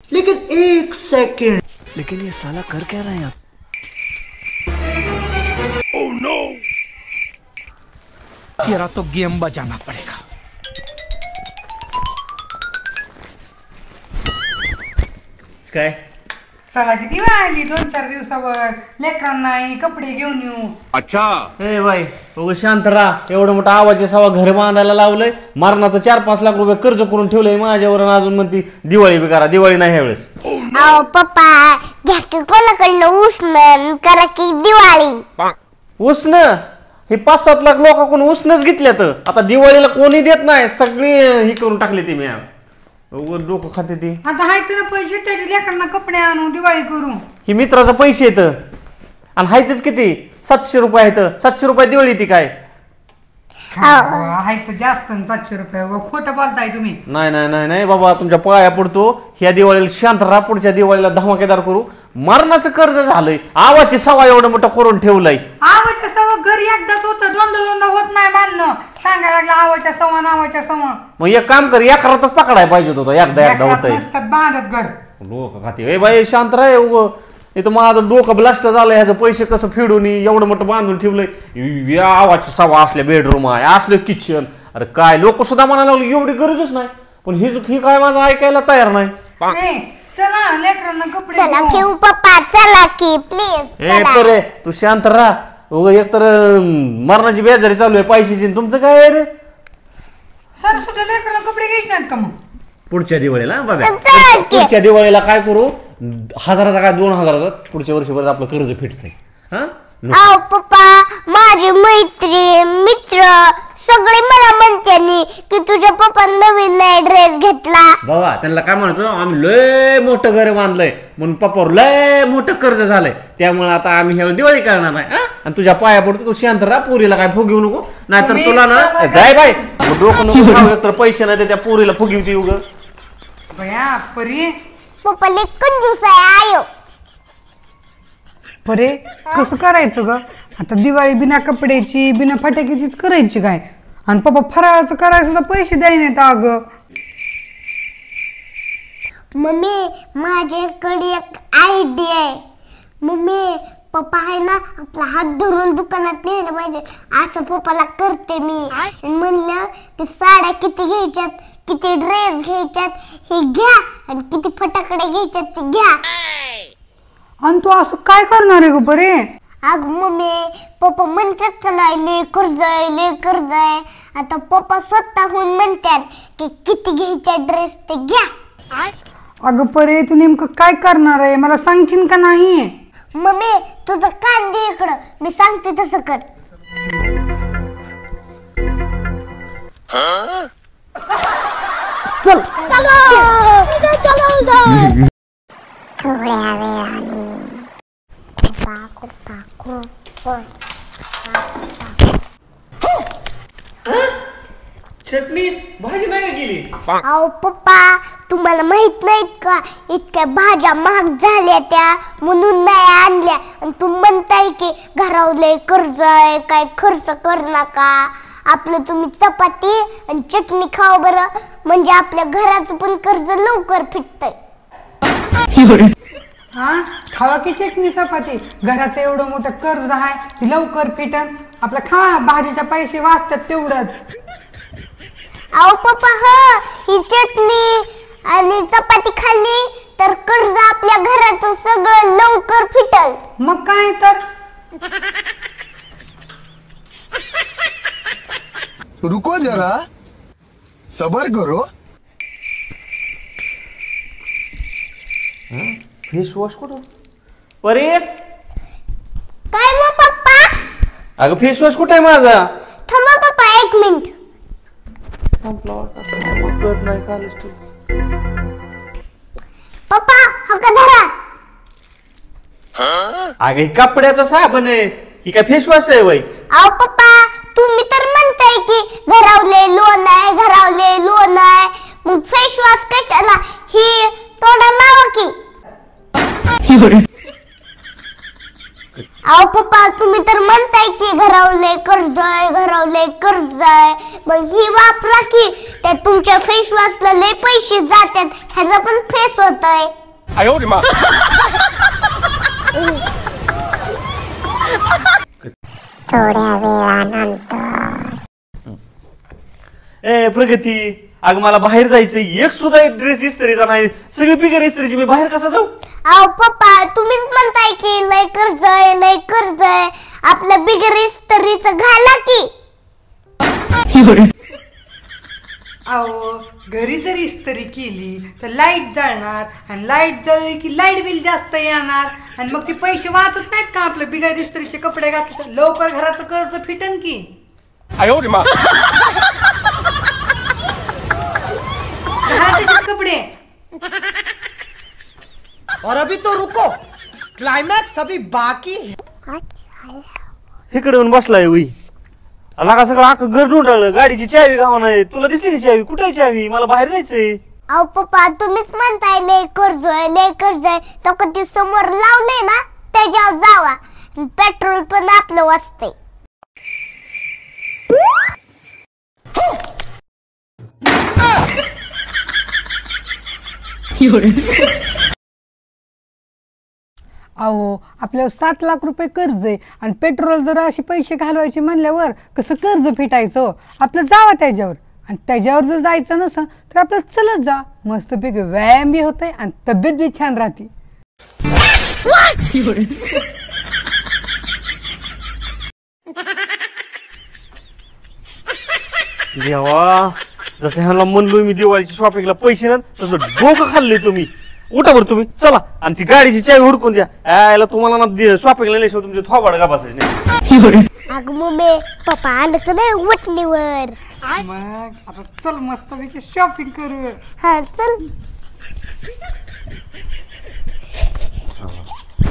लेकिन एक सेकंड, लेकिन ये साला कर क्या रहा है यहाँ? Oh no! तेरा तो गेम बजाना पड़ेगा। काय चला किती वेळ आली 2-4 दिवसावर लेकरांना कपडे घेऊन येऊ. अच्छा ए बाई उगा शांत राहा. एवढं मोठा आवाज सवा घर बांधायला लावलंय. मरणाचं 4-5 लाख रुपये कर्ज करून ठेवलंय माझ्यावर. अजून म्हणती दिवाळी बी करा. दिवाळी नाही ह्यावेळेस. अहो पप्पा घ्या की कोणाकडनं उसनं करा की दिवाळी. उसन हे 5-7 लाख लोकांकडून उसनच घेतल्यात. आता दिवाळीला कोणी देत नाही. सगळी ही करून टाकली ती मी. डोकं खाते ती. आता हायत ना पैसे त्याच्या लेकरांना कपडे आणू दिवाळी करू. ही मित्राचं पैसे येत आणि हायतच किती 700 रुपये आहेत. 700 रुपये दिवाळी ती काय? हायत जास्त 700 रुपये. खोटं बोलताय तुम्ही. नाही नाही नाही नाही बाबा तुमच्या पाया पडतो. ह्या दिवाळीला शांत राहा. पुढच्या दिवाळीला धमाकेदार करू. मरणाचं कर्ज झालंय. आवाची सवा एवढं मोठं करून ठेवलंय. आवाच्या सवा घरी एकदाच होतं. दोनदा होत नाही बांधणं. सांगायला लागला आवाच्या सवा नावाच्या सवा. मग एक काम कर एकरातच पकडायला पाहिजे होतं. एकदा होतंय. नसतात बांधत घर. डोकं खाते. ए बाई शांत राह. उगं इथं माझं डोकं ब्लास्ट झालंय. ह्याचं पैसे कसं फेडून एवढं मोठं बांधून ठेवलंय. या आवाची सवा असल्या बेडरूम आहे. असलं किचन. अरे काय लोक सुद्धा म्हणायला लागले एवढी गरजच नाही. पण ही काय माझं ऐकायला तयार नाही. चला लेकरांना कपडे चला घेऊ पप्पा चला की प्लीज. ए तर तू शांत राहा. उगा एक तर मरणाची बेजारी चालू आहे पैशाची. तुमचं काय आहे रे? सर सुद्धा लेकरांना कपडे घ्यायचे नाहीत का मग? पुढच्या दिवाळीला बघा. पुढच्या दिवाळीला काय करू 1000चा काय 2000चा पुढच्या वर्षीपर्यंत आपलं कर्ज फिटतंय. अहो पप्पा माझे मित्र सगळे मला म्हणते की तुझ्या पप्पा नवीन नाही ड्रेस घेतला. बाबा त्यांना काय म्हणायचं आम्ही लय मोठं घर बांधलंय म्हणून पप्पावर लय मोठं कर्ज झालंय. त्यामुळे आता आम्ही ह्या दिवाळी करणार नाही. आणि तुझ्या पाया पडतो तू शांत राहा. पोरीला काय फुग घेऊ नको. नाहीतर तुला ना जाय बाय डोकं नको खाऊ. एकतर पैसे नाही त्या पोरीला फुगवती उग बया परी. पप्पा लय कंजूस आहे आयो. परे कसं करायचं ग? आता दिवाळी बिना कपड्याची बिना फटाक्याचीच करायची काय? आणि पप्पा फराळाचं करायला सुद्धा पैसे द्यायला अगं. मम्मी माझ्याकडे एक आयडिया आहे. मम्मी पप्पा आहे ना आपला हात धरून दुकानात नेलं पाहिजे. असं पप्पाला करते मी. म्हणलं की साड्या किती घ्यायच्यात किती ड्रेस घ्यायच्यात हे घ्या आणि किती फटाकडे घ्यायच्यात ते घ्या. आणि तू असं काय करणार आहे ग बरे? अग मम्मी पप्पा म्हणतात ना लय कर्ज आहे. आता पप्पा स्वतःहून म्हणतात की किती घ्यायच्या ड्रेस ते घ्या. अगं परे तू नेमकं काय करणार आहे मला सांगशील का नाही? मम्मी तुझं कान दे इकडं मी सांगते तसं कर. चल थोड्या वेळाने चटणी भाजी नाही गेली. अहो पप्पा तुम्हाला माहित नाहीत का इतक्या भाज्या महाग झाल्या त्या म्हणून नाही आणल्या. आणि तू म्हणताय की घरावले कर्ज आहे काय खर्च कर नका. आपलं तुम्ही चपाती आणि चटणी खाऊ बरं. म्हणजे आपल्या घराचं पण कर्ज लवकर फिटतंय. हा खावा की चटणी चपाती. घराचं एवढं मोठं कर्ज आहे की लवकर फिटन. आपलं खा भाजीच्या पैसे वाचतात तेवढंच. अहो पप्पा ही चटणी आणि चपाती खाल्ली तर कर्ज आपल्या घराचं सगळं लवकर फिटल. मग काय तर. रुको जरा सबर करो. फेस वॉश कुठं परे? काय मग पप्पा? अगं फेस वॉश कुठे आहे माझा? थांबा पप्पा 1 मिनिट. संपला कळत नाही कालच तू. पप्पा हा का धरा. अगं ही कपड्याचा साबण आहे. ही काय फेस वॉश आहे वय? अहो पप्पा तुम्ही तर म्हणताय की घरावले लोन आहे. मग फेस वॉश कशाला? ही तोंडाला लावा की. अहो पप्पा तुम्ही तर म्हणताय की घरावले कर्ज आहे मग ही वापरा की त्या तुमच्या फेस वॉशला लय पैसे जातात ह्याचा पण फेस होतय थोड्या वेळानंतर ए प्रगती, अगं मला बाहेर जायचंय, एक सुद्धा एक ड्रेस इस्त्रीचा नाही, सगळी बिगर इस्त्रीची, मी बाहेर कसा जाऊ? अहो पप्पा तुम्हीच म्हणताय की लय कर्ज आहे आपल्या बिगर इस्त्रीचं घाला की. अहो घरी जर इस्त्री केली तर लाईट जळणार आणि लाईट जळली की लाईट बिल जास्त येणार आणि मग ते पैसे वाचत नाहीत का आपले बिगर इस्त्रीचे कपडे घातले तर लवकर घराचं कर्ज फिटन की. घरातच कपडे. और अभी तो रुको, क्लाइमैक्स अभी बाकी है. इकडे येऊन बसलाय उई. लागा सगळं अख्खं घर ढूंढलं, गाडीची चावी गावा नाही, तुला दिसली की चावी? कुठे चावी? मला बाहेर जायचंय. अहो पप्पा तुम्हीच म्हणताय लय कर्ज आहे तो कधी समोर लावले ना त्याच्यावर जावा पेट्रोल पण आपलं वाचतंय. अहो आपल्याला 7 लाख रुपये कर्ज आहे आणि पेट्रोल जर असे पैसे घालवायचे म्हणल्यावर कसं कर्ज फिटायचं? आपलं जावा त्याच्यावर आणि त्याच्यावर जर जायचं नसेल तर आपलं चलत जा, मस्तपैकी व्यायाम बी होतंय आणि तब्येत बी छान राहते. देवा, जसं ह्याला म्हणलोय मी दिवाळीची शॉपिंगला पैसे ना, तसं डोकं खाल्ले तुम्ही. उठा बरं तुम्ही, चला आणि ती गाडीची चावी हुडकून द्या. यायला तुम्हाला ना शॉपिंगला नाही तुमचे थोबाड का बसायचे नाही. अगं मम्मी पप्पा आलं तर नाही वटणीवर. मग आता चल मस्तपैकी शॉपिंग करू. हा चल.